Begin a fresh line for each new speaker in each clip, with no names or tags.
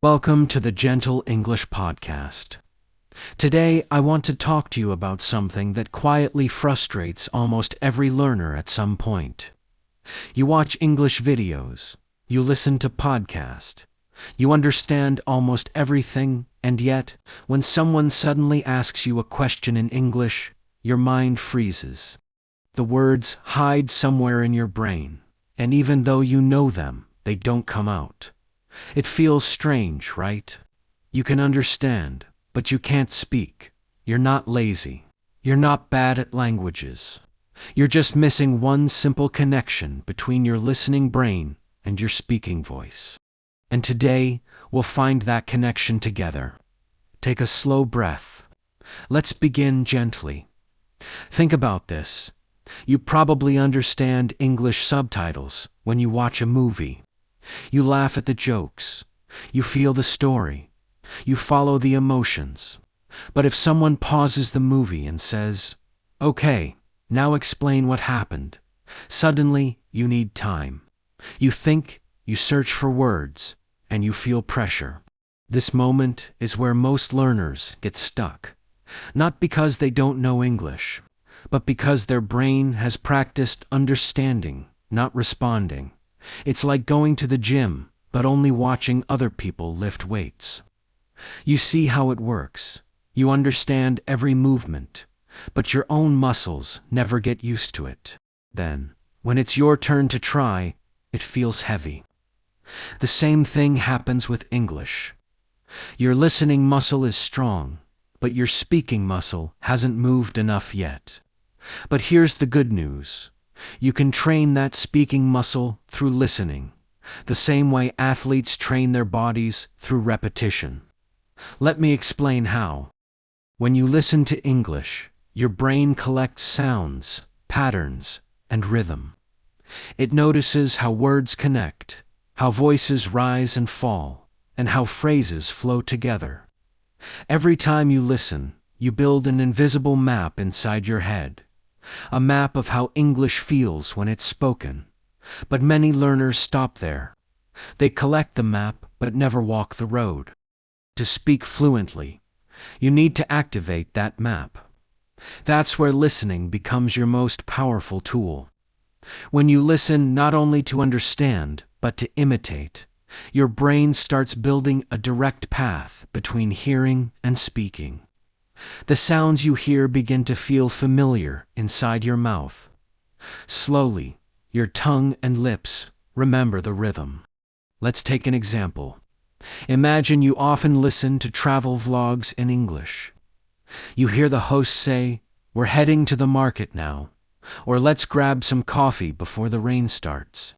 Welcome to the Gentle English Podcast. Today, I want to talk to you about something that quietly frustrates almost every learner at some point. You watch English videos, you listen to podcasts, you understand almost everything, and yet, when someone suddenly asks you a question in English, your mind freezes. The words hide somewhere in your brain, and even though you know them, they don't come out. It feels strange, right? You can understand, but you can't speak. You're not lazy. You're not bad at languages. You're just missing one simple connection between your listening brain and your speaking voice. And today, we'll find that connection together. Take a slow breath. Let's begin gently. Think about this. You probably understand English subtitles when you watch a movie. You laugh at the jokes. You feel the story. You follow the emotions. But if someone pauses the movie and says, "Okay, now explain what happened," suddenly you need time. You think, you search for words, and you feel pressure. This moment is where most learners get stuck. Not because they don't know English, but because their brain has practiced understanding, not responding. It's like going to the gym, but only watching other people lift weights. You see how it works. You understand every movement, but your own muscles never get used to it. Then, when it's your turn to try, it feels heavy. The same thing happens with English. Your listening muscle is strong, but your speaking muscle hasn't moved enough yet. But here's the good news. You can train that speaking muscle through listening, the same way athletes train their bodies through repetition. Let me explain how. When you listen to English, your brain collects sounds, patterns, and rhythm. It notices how words connect, how voices rise and fall, and how phrases flow together. Every time you listen, you build an invisible map inside your head. A map of how English feels when it's spoken. But many learners stop there. They collect the map but never walk the road. To speak fluently, you need to activate that map. That's where listening becomes your most powerful tool. When you listen not only to understand, but to imitate, your brain starts building a direct path between hearing and speaking. The sounds you hear begin to feel familiar inside your mouth. Slowly, your tongue and lips remember the rhythm. Let's take an example. Imagine you often listen to travel vlogs in English. You hear the host say, "We're heading to the market now," or "Let's grab some coffee before the rain starts."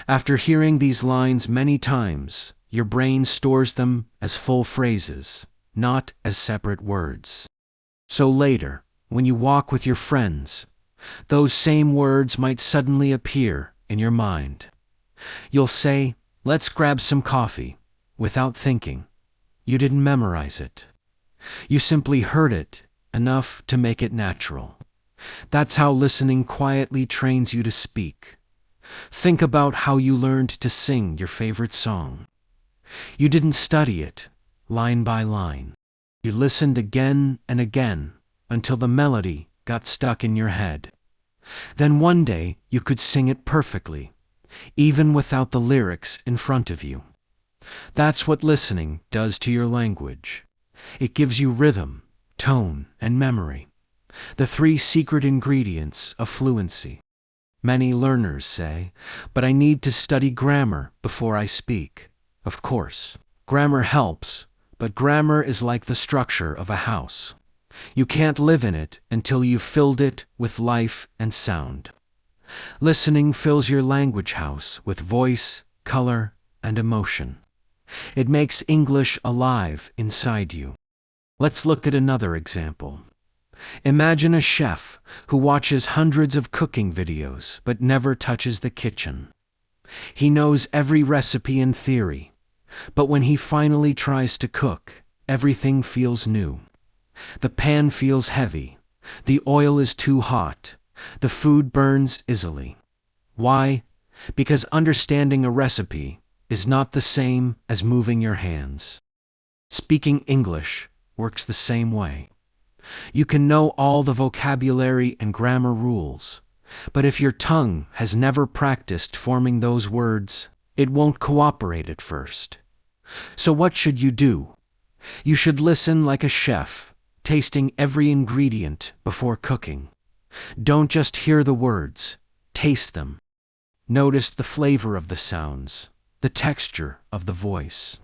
After hearing these lines many times, your brain stores them as full phrases, not as separate words. So later, when you walk with your friends, those same words might suddenly appear in your mind. You'll say, "Let's grab some coffee," without thinking. You didn't memorize it. You simply heard it enough to make it natural. That's how listening quietly trains you to speak. Think about how you learned to sing your favorite song. You didn't study it, line by line. You listened again and again until the melody got stuck in your head. Then one day you could sing it perfectly, even without the lyrics in front of you. That's what listening does to your language. It gives you rhythm, tone, and memory, the three secret ingredients of fluency. Many learners say, "But I need to study grammar before I speak." Of course, grammar helps, but grammar is like the structure of a house. You can't live in it until you've filled it with life and sound. Listening fills your language house with voice, color, and emotion. It makes English alive inside you. Let's look at another example. Imagine a chef who watches hundreds of cooking videos but never touches the kitchen. He knows every recipe in theory, but when he finally tries to cook, everything feels new. The pan feels heavy, the oil is too hot, the food burns easily. Why? Because understanding a recipe is not the same as moving your hands. Speaking English works the same way. You can know all the vocabulary and grammar rules, but if your tongue has never practiced forming those words, it won't cooperate at first. So what should you do? You should listen like a chef, tasting every ingredient before cooking. Don't just hear the words, taste them. Notice the flavor of the sounds, the texture of the voice.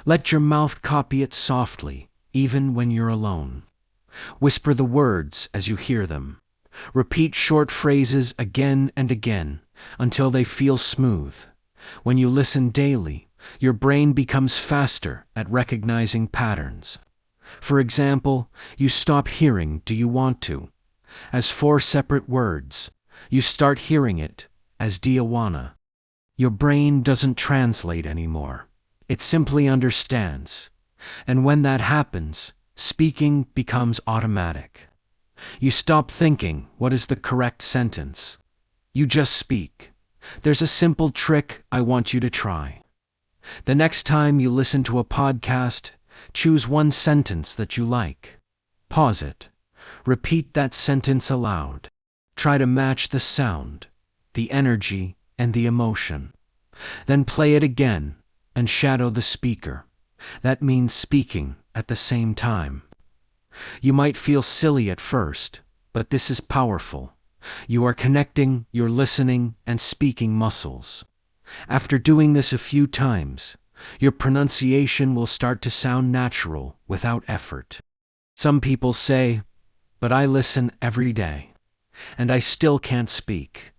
Let your mouth copy it softly, even when you're alone. Whisper the words as you hear them. Repeat short phrases again and again until they feel smooth. When you listen daily, your brain becomes faster at recognizing patterns. For example, you stop hearing "do you want to" as 4 separate words. You start hearing it as "do you wanna." Your brain doesn't translate anymore. It simply understands. And when that happens, speaking becomes automatic. You stop thinking, what is the correct sentence? You just speak. There's a simple trick I want you to try. The next time you listen to a podcast, choose one sentence that you like. Pause it. Repeat that sentence aloud. Try to match the sound, the energy, and the emotion. Then play it again and shadow the speaker. That means speaking at the same time. You might feel silly at first, but this is powerful. You are connecting your listening and speaking muscles. After doing this a few times, your pronunciation will start to sound natural without effort. Some people say, "But I listen every day, and I still can't speak."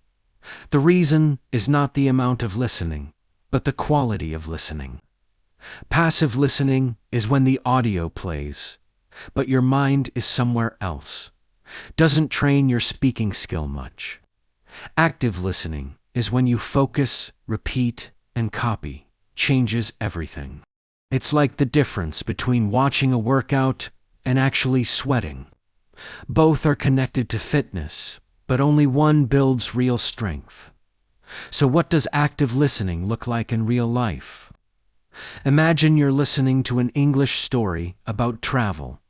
The reason is not the amount of listening, but the quality of listening. Passive listening is when the audio plays, but your mind is somewhere else. Doesn't train your speaking skill much. Active listening is when you focus, repeat, and copy. Changes everything. It's like the difference between watching a workout and actually sweating. Both are connected to fitness, but only one builds real strength. So what does active listening look like in real life? Imagine you're listening to an English story about travel.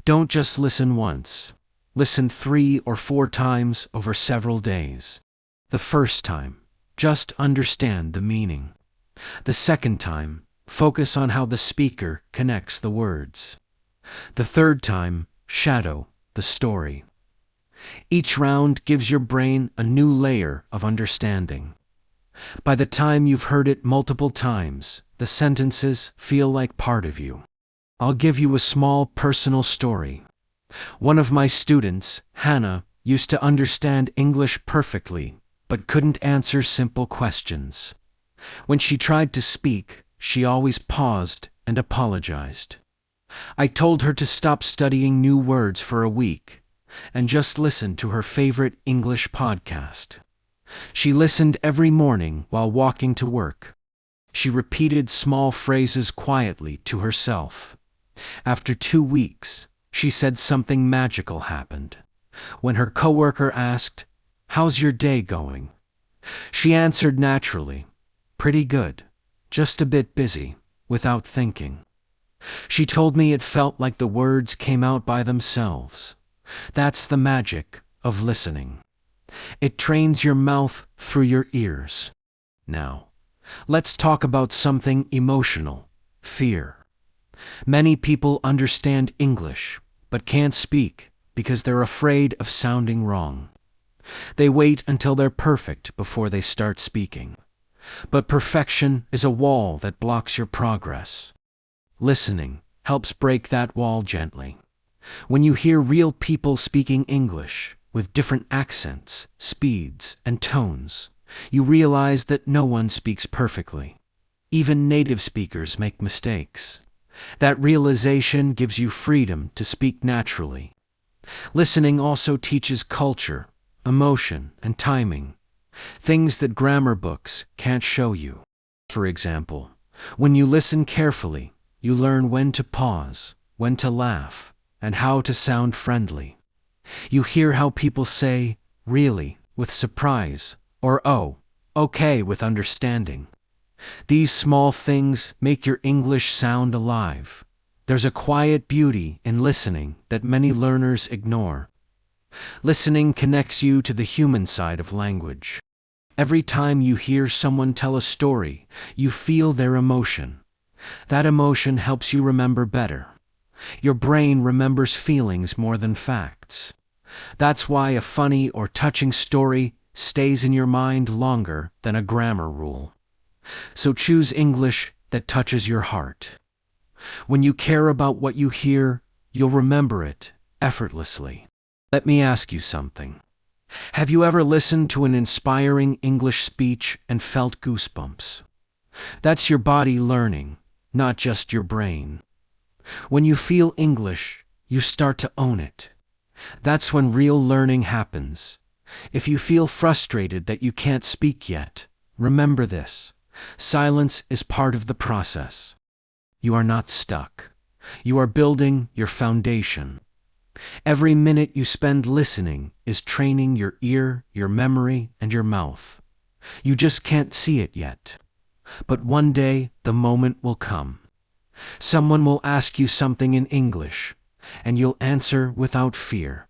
Don't just listen once. Listen 3 or 4 times over several days. The first time, just understand the meaning. The second time, focus on how the speaker connects the words. The third time, shadow the story. Each round gives your brain a new layer of understanding. By the time you've heard it multiple times, the sentences feel like part of you. I'll give you a small personal story. One of my students, Hannah, used to understand English perfectly, but couldn't answer simple questions. When she tried to speak, she always paused and apologized. I told her to stop studying new words for a week and just listen to her favorite English podcast. She listened every morning while walking to work. She repeated small phrases quietly to herself. After 2 weeks, she said something magical happened. When her coworker asked, "How's your day going?" she answered naturally, "Pretty good, just a bit busy," without thinking. She told me it felt like the words came out by themselves. That's the magic of listening. It trains your mouth through your ears. Now, let's talk about something emotional: fear. Many people understand English, but can't speak because they're afraid of sounding wrong. They wait until they're perfect before they start speaking. But perfection is a wall that blocks your progress. Listening helps break that wall gently. When you hear real people speaking English with different accents, speeds, and tones, you realize that no one speaks perfectly. Even native speakers make mistakes. That realization gives you freedom to speak naturally. Listening also teaches culture, emotion, and timing, things that grammar books can't show you. For example, when you listen carefully, you learn when to pause, when to laugh, and how to sound friendly. You hear how people say "really" with surprise, or "oh, okay" with understanding. These small things make your English sound alive. There's a quiet beauty in listening that many learners ignore. Listening connects you to the human side of language. Every time you hear someone tell a story, you feel their emotion. That emotion helps you remember better. Your brain remembers feelings more than facts. That's why a funny or touching story stays in your mind longer than a grammar rule. So choose English that touches your heart. When you care about what you hear, you'll remember it effortlessly. Let me ask you something. Have you ever listened to an inspiring English speech and felt goosebumps? That's your body learning, not just your brain. When you feel English, you start to own it. That's when real learning happens. If you feel frustrated that you can't speak yet, remember this. Silence is part of the process. You are not stuck. You are building your foundation. Every minute you spend listening is training your ear, your memory, and your mouth. You just can't see it yet. But one day, the moment will come. Someone will ask you something in English, and you'll answer without fear.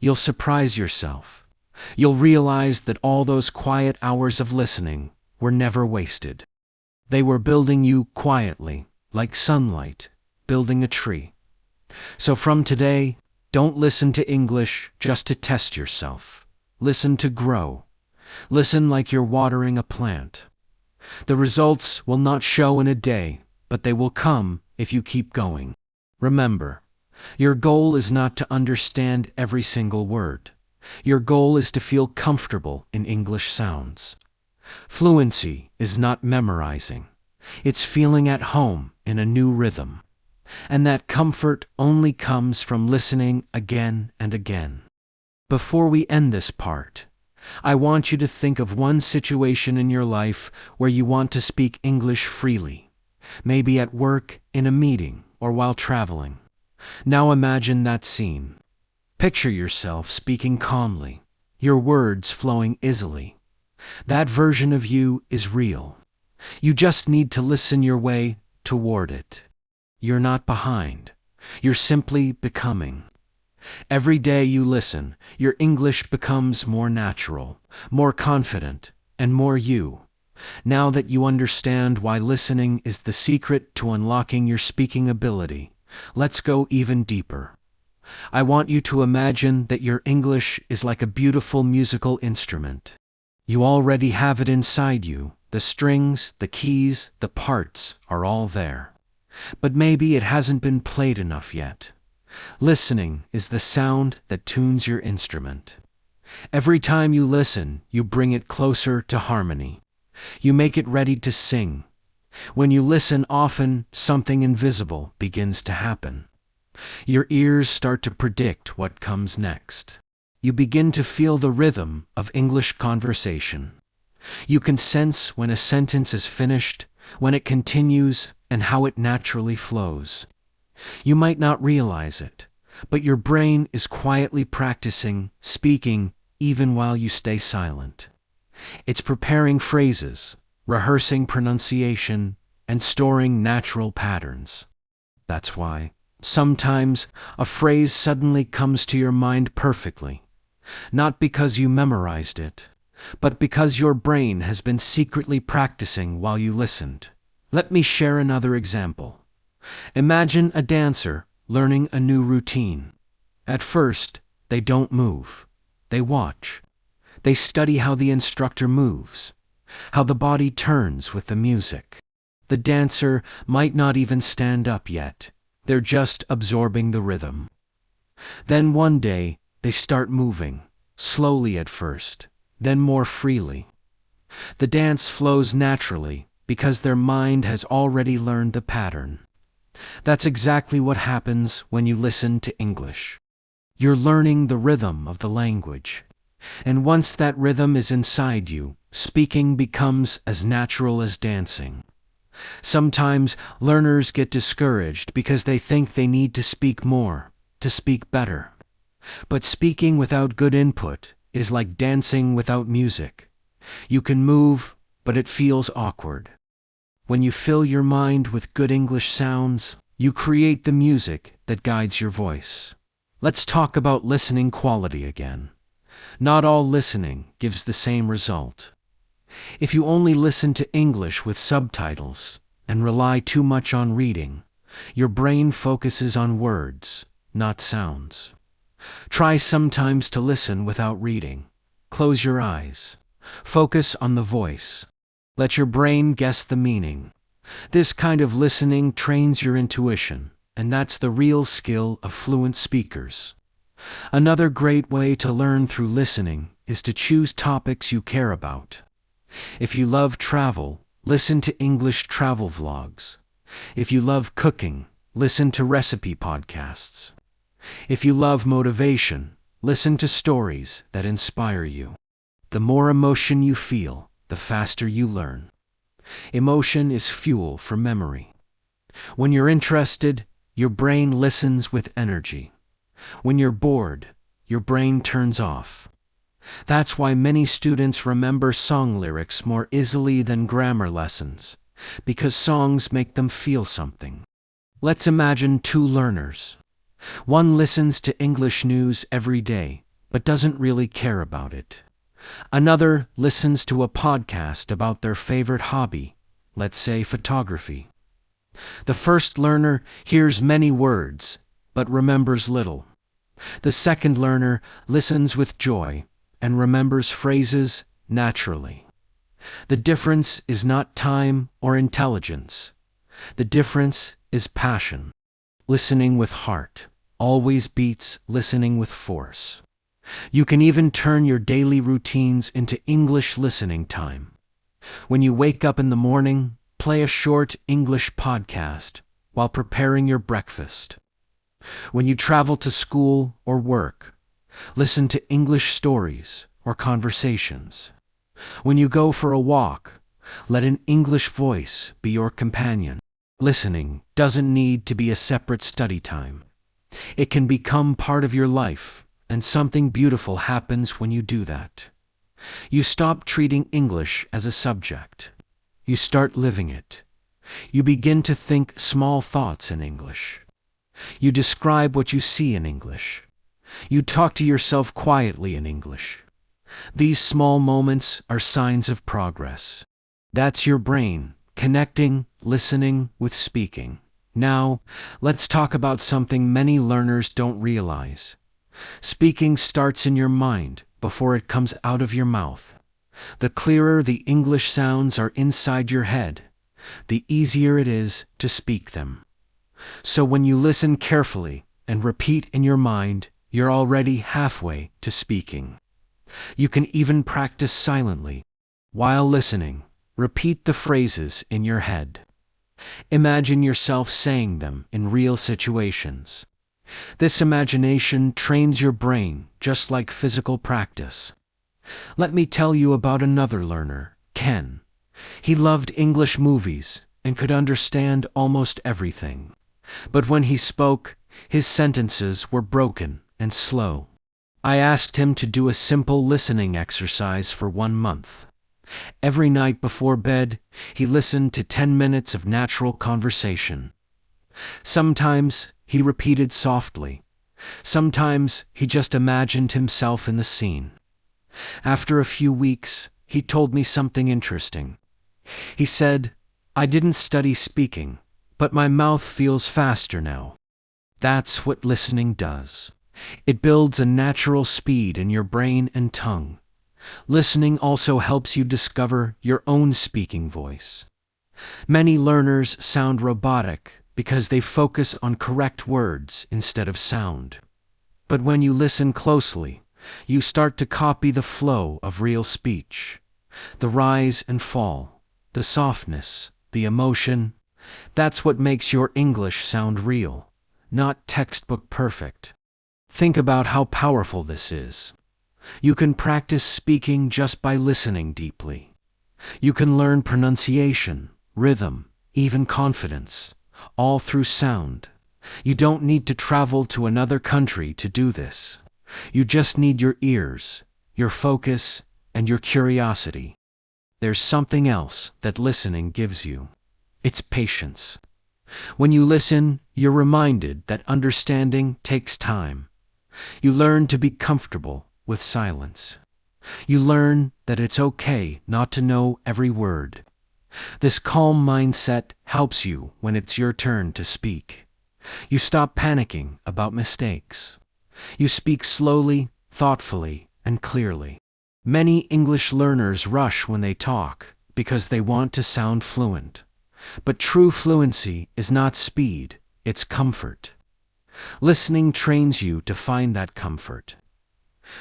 You'll surprise yourself. You'll realize that all those quiet hours of listening were never wasted. They were building you quietly, like sunlight, building a tree. So from today, don't listen to English just to test yourself. Listen to grow. Listen like you're watering a plant. The results will not show in a day, but they will come if you keep going. Remember, your goal is not to understand every single word. Your goal is to feel comfortable in English sounds. Fluency is not memorizing. It's feeling at home in a new rhythm. And that comfort only comes from listening again and again. Before we end this part, I want you to think of one situation in your life where you want to speak English freely. Maybe at work, in a meeting, or while traveling. Now imagine that scene. Picture yourself speaking calmly, your words flowing easily. That version of you is real. You just need to listen your way toward it. You're not behind. You're simply becoming. Every day you listen, your English becomes more natural, more confident, and more you. Now that you understand why listening is the secret to unlocking your speaking ability, let's go even deeper. I want you to imagine that your English is like a beautiful musical instrument. You already have it inside you. The strings, the keys, the parts are all there. But maybe it hasn't been played enough yet. Listening is the sound that tunes your instrument. Every time you listen, you bring it closer to harmony. You make it ready to sing. When you listen often, something invisible begins to happen. Your ears start to predict what comes next. You begin to feel the rhythm of English conversation. You can sense when a sentence is finished, when it continues, and how it naturally flows. You might not realize it, but your brain is quietly practicing speaking even while you stay silent. It's preparing phrases, rehearsing pronunciation, and storing natural patterns. That's why, sometimes, a phrase suddenly comes to your mind perfectly, not because you memorized it, but because your brain has been secretly practicing while you listened. Let me share another example. Imagine a dancer learning a new routine. At first, they don't move. They watch. They study how the instructor moves, how the body turns with the music. The dancer might not even stand up yet. They're just absorbing the rhythm. Then one day, they start moving, slowly at first, then more freely. The dance flows naturally because their mind has already learned the pattern. That's exactly what happens when you listen to English. You're learning the rhythm of the language. And once that rhythm is inside you, speaking becomes as natural as dancing. Sometimes learners get discouraged because they think they need to speak more, to speak better. But speaking without good input is like dancing without music. You can move, but it feels awkward. When you fill your mind with good English sounds, you create the music that guides your voice. Let's talk about listening quality again. Not all listening gives the same result. If you only listen to English with subtitles and rely too much on reading, your brain focuses on words, not sounds. Try sometimes to listen without reading. Close your eyes. Focus on the voice. Let your brain guess the meaning. This kind of listening trains your intuition, and that's the real skill of fluent speakers. Another great way to learn through listening is to choose topics you care about. If you love travel, listen to English travel vlogs. If you love cooking, listen to recipe podcasts. If you love motivation, listen to stories that inspire you. The more emotion you feel, the faster you learn. Emotion is fuel for memory. When you're interested, your brain listens with energy. When you're bored, your brain turns off. That's why many students remember song lyrics more easily than grammar lessons, because songs make them feel something. Let's imagine two learners. One listens to English news every day, but doesn't really care about it. Another listens to a podcast about their favorite hobby, let's say photography. The first learner hears many words, but remembers little. The second learner listens with joy and remembers phrases naturally. The difference is not time or intelligence. The difference is passion. Listening with heart always beats listening with force. You can even turn your daily routines into English listening time. When you wake up in the morning, play a short English podcast while preparing your breakfast. When you travel to school or work, listen to English stories or conversations. When you go for a walk, let an English voice be your companion. Listening doesn't need to be a separate study time. It can become part of your life, and something beautiful happens when you do that. You stop treating English as a subject. You start living it. You begin to think small thoughts in English. You describe what you see in English. You talk to yourself quietly in English. These small moments are signs of progress. That's your brain connecting, listening with speaking. Now, let's talk about something many learners don't realize. Speaking starts in your mind before it comes out of your mouth. The clearer the English sounds are inside your head, the easier it is to speak them. So when you listen carefully and repeat in your mind, you're already halfway to speaking. You can even practice silently. While listening, repeat the phrases in your head. Imagine yourself saying them in real situations. This imagination trains your brain just like physical practice. Let me tell you about another learner, Ken. He loved English movies and could understand almost everything. But when he spoke, his sentences were broken and slow. I asked him to do a simple listening exercise for 1 month. Every night before bed, he listened to 10 minutes of natural conversation. Sometimes he repeated softly. Sometimes he just imagined himself in the scene. After a few weeks, he told me something interesting. He said, "I didn't study speaking, but my mouth feels faster now." That's what listening does. It builds a natural speed in your brain and tongue. Listening also helps you discover your own speaking voice. Many learners sound robotic because they focus on correct words instead of sound. But when you listen closely, you start to copy the flow of real speech. The rise and fall, the softness, the emotion. That's what makes your English sound real, not textbook perfect. Think about how powerful this is. You can practice speaking just by listening deeply. You can learn pronunciation, rhythm, even confidence, all through sound. You don't need to travel to another country to do this. You just need your ears, your focus, and your curiosity. There's something else that listening gives you. It's patience. When you listen, you're reminded that understanding takes time. You learn to be comfortable with silence. You learn that it's okay not to know every word. This calm mindset helps you when it's your turn to speak. You stop panicking about mistakes. You speak slowly, thoughtfully, and clearly. Many English learners rush when they talk because they want to sound fluent. But true fluency is not speed, it's comfort. Listening trains you to find that comfort.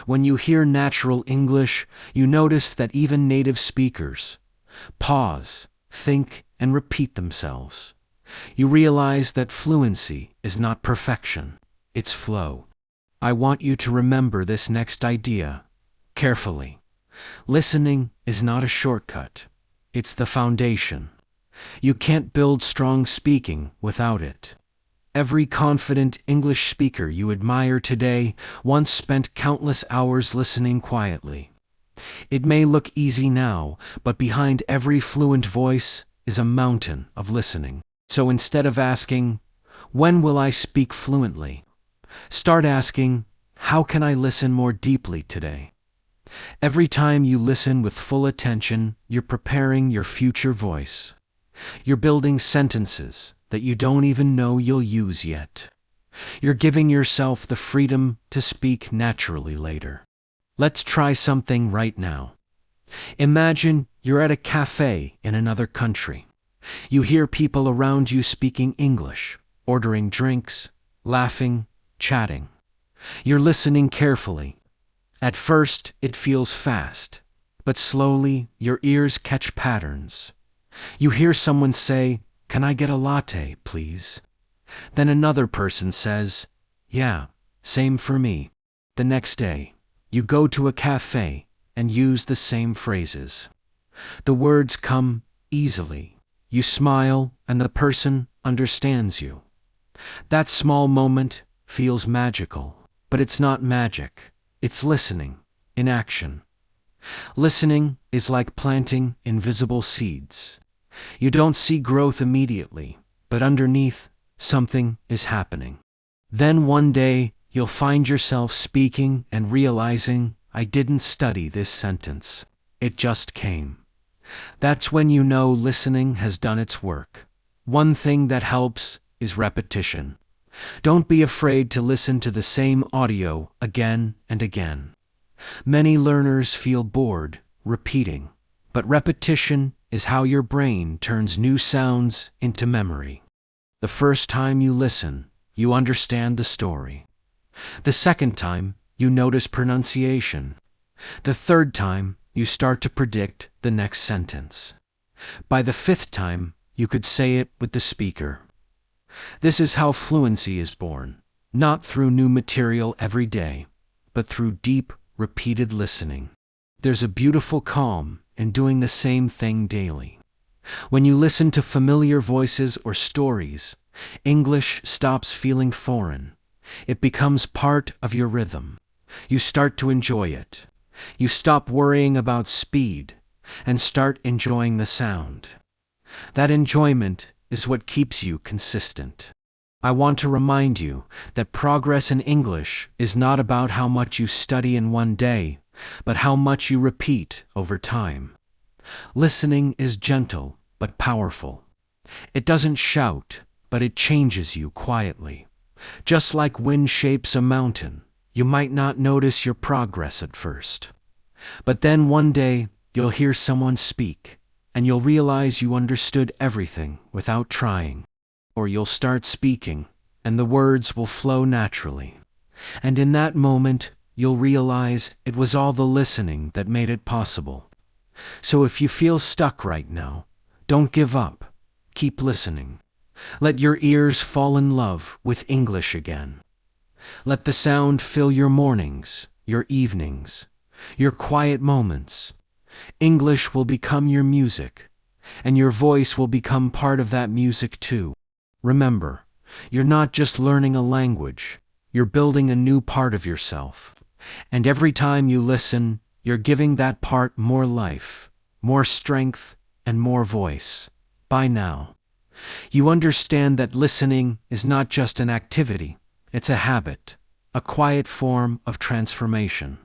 When you hear natural English, you notice that even native speakers pause, think, and repeat themselves. You realize that fluency is not perfection, it's flow. I want you to remember this next idea carefully. Listening is not a shortcut, it's the foundation. You can't build strong speaking without it. Every confident English speaker you admire today once spent countless hours listening quietly. It may look easy now, but behind every fluent voice is a mountain of listening. So instead of asking, "When will I speak fluently?" start asking, "How can I listen more deeply today?" Every time you listen with full attention, you're preparing your future voice. You're building sentences that you don't even know you'll use yet. You're giving yourself the freedom to speak naturally later. Let's try something right now. Imagine you're at a cafe in another country. You hear people around you speaking English, ordering drinks, laughing, chatting. You're listening carefully. At first, it feels fast, but slowly your ears catch patterns. You hear someone say, "Can I get a latte, please?" Then another person says, "Yeah, same for me." The next day, you go to a cafe and use the same phrases. The words come easily. You smile and the person understands you. That small moment feels magical, but it's not magic. It's listening in action. Listening is like planting invisible seeds. You don't see growth immediately, but underneath, something is happening. Then one day, you'll find yourself speaking and realizing, "I didn't study this sentence. It just came." That's when you know listening has done its work. One thing that helps is repetition. Don't be afraid to listen to the same audio again and again. Many learners feel bored repeating, but repetition is how your brain turns new sounds into memory. The first time you listen, you understand the story. The second time, you notice pronunciation. The third time, you start to predict the next sentence. By the fifth time, you could say it with the speaker. This is how fluency is born, not through new material every day, but through deep, repeated listening. There's a beautiful calm in doing the same thing daily. When you listen to familiar voices or stories, English stops feeling foreign. It becomes part of your rhythm. You start to enjoy it. You stop worrying about speed and start enjoying the sound. That enjoyment is what keeps you consistent. I want to remind you that progress in English is not about how much you study in one day, but how much you repeat over time. Listening is gentle but powerful. It doesn't shout, but it changes you quietly. Just like wind shapes a mountain, you might not notice your progress at first. But then one day, you'll hear someone speak, and you'll realize you understood everything without trying. Or you'll start speaking, and the words will flow naturally. And in that moment, you'll realize it was all the listening that made it possible. So if you feel stuck right now, don't give up. Keep listening. Let your ears fall in love with English again. Let the sound fill your mornings, your evenings, your quiet moments. English will become your music, and your voice will become part of that music too. Remember, you're not just learning a language, you're building a new part of yourself. And every time you listen, you're giving that part more life, more strength, and more voice. Bye now. You understand that listening is not just an activity, it's a habit, a quiet form of transformation.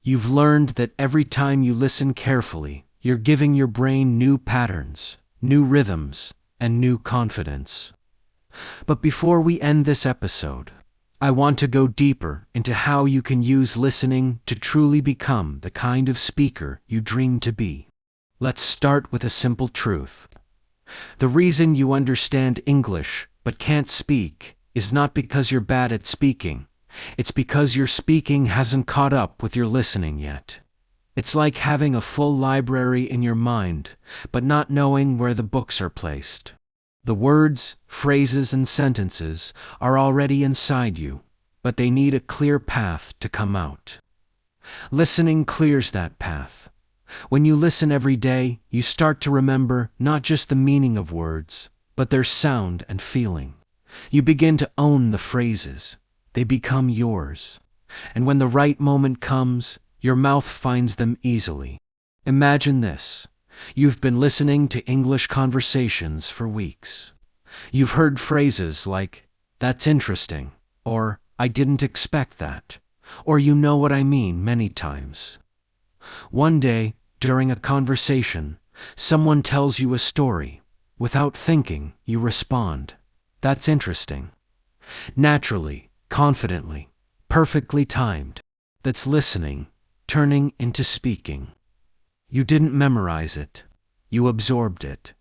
You've learned that every time you listen carefully, you're giving your brain new patterns, new rhythms, and new confidence. But before we end this episode, I want to go deeper into how you can use listening to truly become the kind of speaker you dream to be. Let's start with a simple truth. The reason you understand English but can't speak is not because you're bad at speaking. It's because your speaking hasn't caught up with your listening yet. It's like having a full library in your mind, but not knowing where the books are placed. The words, phrases, and sentences are already inside you, but they need a clear path to come out. Listening clears that path. When you listen every day, you start to remember not just the meaning of words, but their sound and feeling. You begin to own the phrases. They become yours. And when the right moment comes, your mouth finds them easily. Imagine this. You've been listening to English conversations for weeks. You've heard phrases like, "That's interesting," or "I didn't expect that," or "You know what I mean" many times. One day, during a conversation, someone tells you a story. Without thinking, you respond, "That's interesting." Naturally, confidently, perfectly timed. That's listening, turning into speaking. You didn't memorize it. You absorbed it.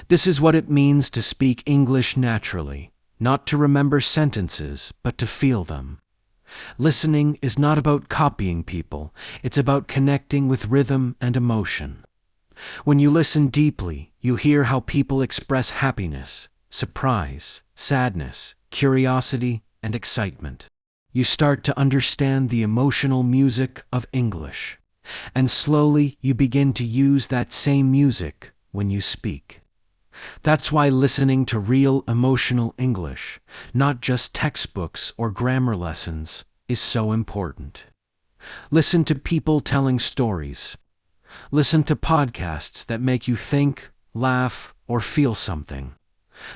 This is what it means to speak English naturally, not to remember sentences, but to feel them. Listening is not about copying people, it's about connecting with rhythm and emotion. When you listen deeply, you hear how people express happiness, surprise, sadness, curiosity, and excitement. You start to understand the emotional music of English. And slowly you begin to use that same music when you speak. That's why listening to real emotional English, not just textbooks or grammar lessons, is so important. Listen to people telling stories. Listen to podcasts that make you think, laugh, or feel something.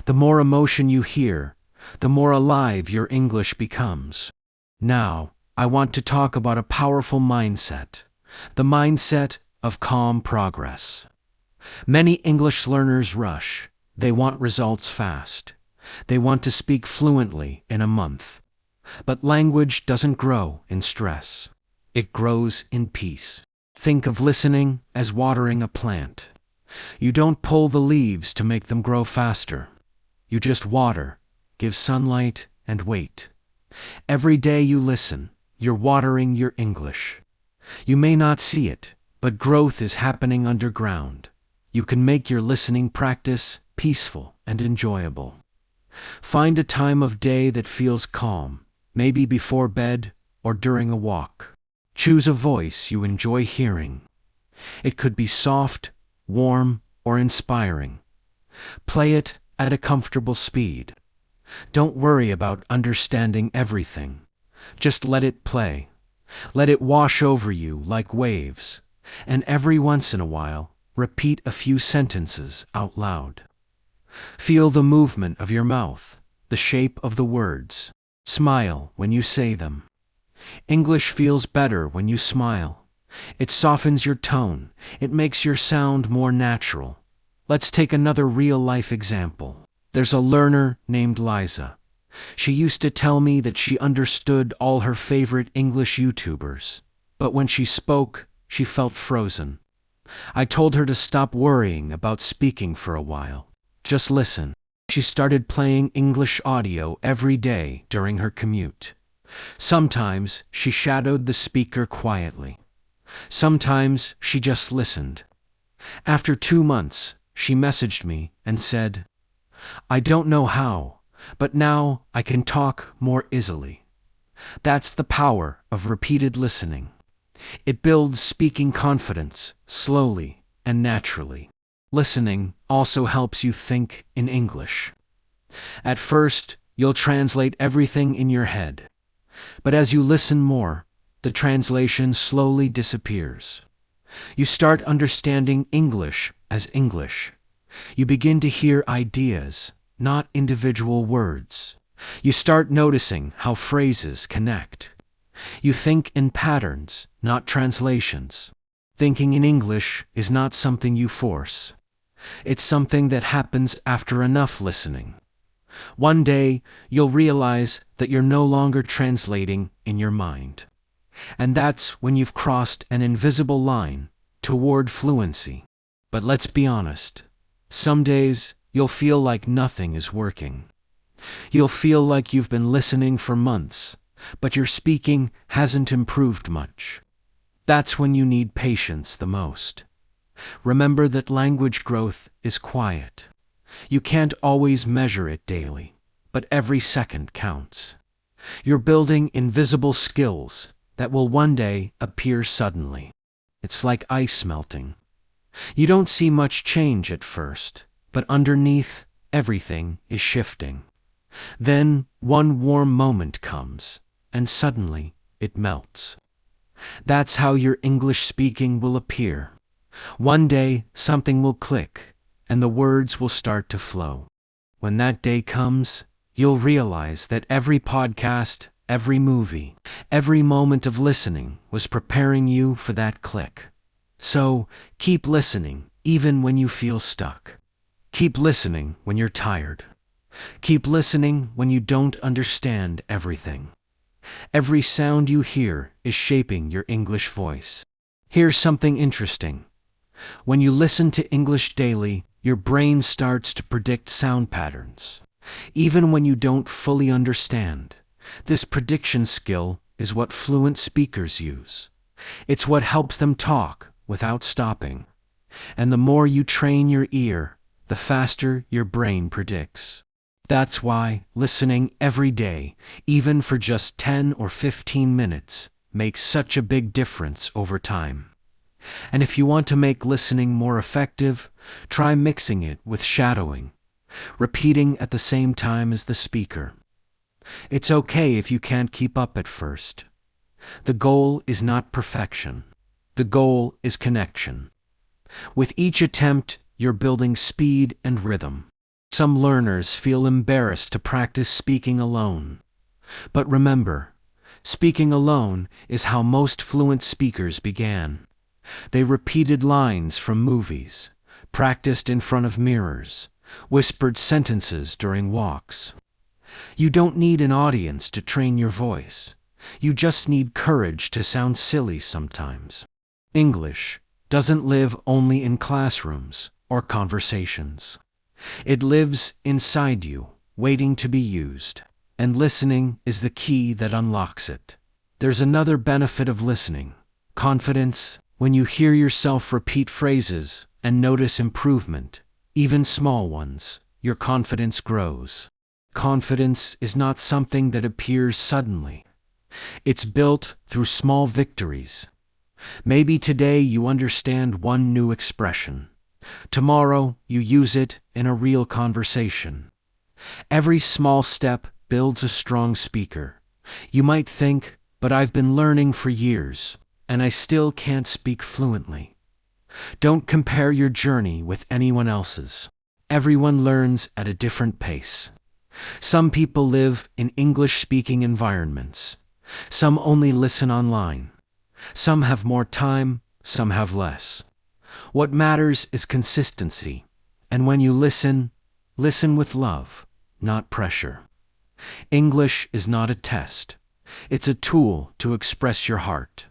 The more emotion you hear, the more alive your English becomes. Now, I want to talk about a powerful mindset. The mindset of calm progress. Many English learners rush. They want results fast. They want to speak fluently in a month. But language doesn't grow in stress. It grows in peace. Think of listening as watering a plant. You don't pull the leaves to make them grow faster. You just water, give sunlight, and wait. Every day you listen, you're watering your English. You may not see it, but growth is happening underground. You can make your listening practice peaceful and enjoyable. Find a time of day that feels calm, maybe before bed or during a walk. Choose a voice you enjoy hearing. It could be soft, warm, or inspiring. Play it at a comfortable speed. Don't worry about understanding everything. Just let it play. Let it wash over you like waves, and every once in a while, repeat a few sentences out loud. Feel the movement of your mouth, the shape of the words. Smile when you say them. English feels better when you smile. It softens your tone. It makes your sound more natural. Let's take another real-life example. There's a learner named Liza. She used to tell me that she understood all her favorite English YouTubers, but when she spoke, she felt frozen. I told her to stop worrying about speaking for a while. Just listen. She started playing English audio every day during her commute. Sometimes she shadowed the speaker quietly. Sometimes she just listened. After 2 months, she messaged me and said, "I don't know how, but now I can talk more easily." That's the power of repeated listening. It builds speaking confidence, slowly and naturally. Listening also helps you think in English. At first, you'll translate everything in your head. But as you listen more, the translation slowly disappears. You start understanding English as English. You begin to hear ideas, not individual words. You start noticing how phrases connect. You think in patterns, not translations. Thinking in English is not something you force. It's something that happens after enough listening. One day, you'll realize that you're no longer translating in your mind. And that's when you've crossed an invisible line toward fluency. But let's be honest. Some days, you'll feel like nothing is working. You'll feel like you've been listening for months, but your speaking hasn't improved much. That's when you need patience the most. Remember that language growth is quiet. You can't always measure it daily, but every second counts. You're building invisible skills that will one day appear suddenly. It's like ice melting. You don't see much change at first, but underneath, everything is shifting. Then, one warm moment comes, and suddenly, it melts. That's how your English speaking will appear. One day, something will click, and the words will start to flow. When that day comes, you'll realize that every podcast, every movie, every moment of listening was preparing you for that click. So, keep listening, even when you feel stuck. Keep listening when you're tired. Keep listening when you don't understand everything. Every sound you hear is shaping your English voice. Here's something interesting. When you listen to English daily, your brain starts to predict sound patterns. Even when you don't fully understand, this prediction skill is what fluent speakers use. It's what helps them talk without stopping. And the more you train your ear, the faster your brain predicts. That's why listening every day, even for just 10 or 15 minutes, makes such a big difference over time. And if you want to make listening more effective, try mixing it with shadowing, repeating at the same time as the speaker. It's okay if you can't keep up at first. The goal is not perfection. The goal is connection. With each attempt, you're building speed and rhythm. Some learners feel embarrassed to practice speaking alone. But remember, speaking alone is how most fluent speakers began. They repeated lines from movies, practiced in front of mirrors, whispered sentences during walks. You don't need an audience to train your voice. You just need courage to sound silly sometimes. English doesn't live only in classrooms or conversations. It lives inside you, waiting to be used. And listening is the key that unlocks it. There's another benefit of listening: confidence. When you hear yourself repeat phrases and notice improvement, even small ones, your confidence grows. Confidence is not something that appears suddenly. It's built through small victories. Maybe today you understand one new expression. Tomorrow you use it in a real conversation. Every small step builds a strong speaker. You might think, but I've been learning for years, and I still can't speak fluently. Don't compare your journey with anyone else's. Everyone learns at a different pace. Some people live in English-speaking environments. Some only listen online. Some have more time, some have less. What matters is consistency. And when you listen, listen with love, not pressure. English is not a test. It's a tool to express your heart.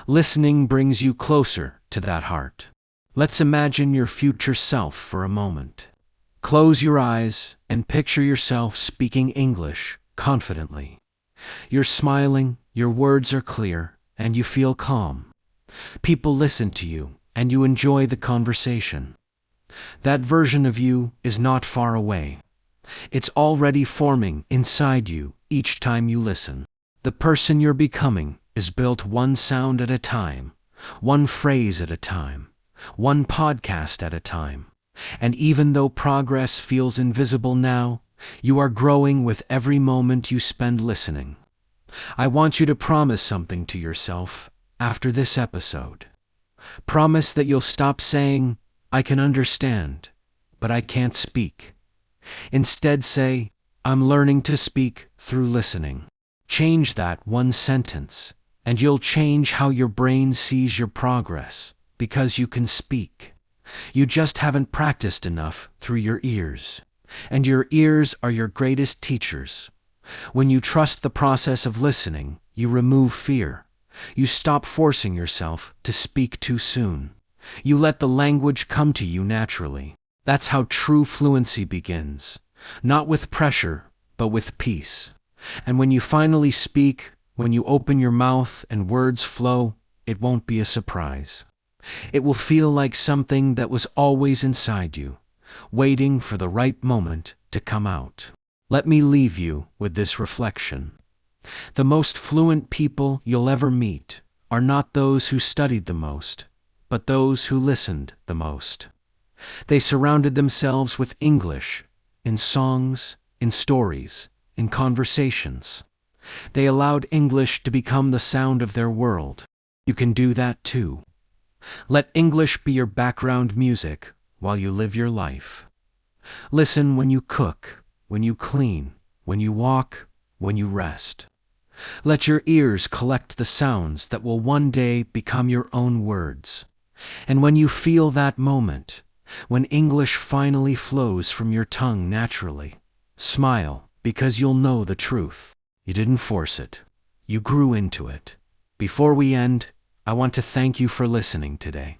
Listening brings you closer to that heart. Let's imagine your future self for a moment. Close your eyes and picture yourself speaking English confidently. You're smiling, your words are clear, and you feel calm. People listen to you, and you enjoy the conversation. That version of you is not far away. It's already forming inside you each time you listen. The person you're becoming is built one sound at a time, one phrase at a time, one podcast at a time. And even though progress feels invisible now, you are growing with every moment you spend listening. I want you to promise something to yourself after this episode. Promise that you'll stop saying, "I can understand," but I can't speak. Instead say, I'm learning to speak through listening. Change that one sentence, and you'll change how your brain sees your progress, because you can speak. You just haven't practiced enough through your ears. And your ears are your greatest teachers. When you trust the process of listening, you remove fear. You stop forcing yourself to speak too soon. You let the language come to you naturally. That's how true fluency begins. Not with pressure, but with peace. And when you finally speak, when you open your mouth and words flow, it won't be a surprise. It will feel like something that was always inside you, waiting for the right moment to come out. Let me leave you with this reflection. The most fluent people you'll ever meet are not those who studied the most, but those who listened the most. They surrounded themselves with English, in songs, in stories, in conversations. They allowed English to become the sound of their world. You can do that too. Let English be your background music while you live your life. Listen when you cook, when you clean, when you walk, when you rest. Let your ears collect the sounds that will one day become your own words. And when you feel that moment, when English finally flows from your tongue naturally, smile, because you'll know the truth. You didn't force it. You grew into it. Before we end, I want to thank you for listening today.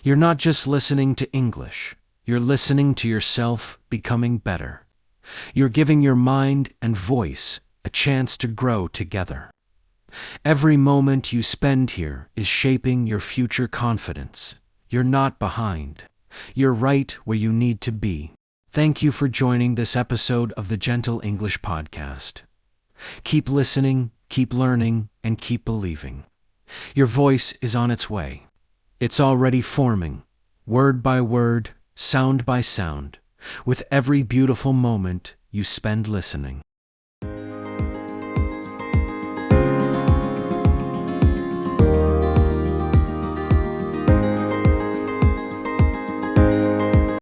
You're not just listening to English. You're listening to yourself becoming better. You're giving your mind and voice a chance to grow together. Every moment you spend here is shaping your future confidence. You're not behind. You're right where you need to be. Thank you for joining this episode of the Gentle English Podcast. Keep listening, keep learning, and keep believing. Your voice is on its way. It's already forming, word by word, sound by sound, with every beautiful moment you spend listening.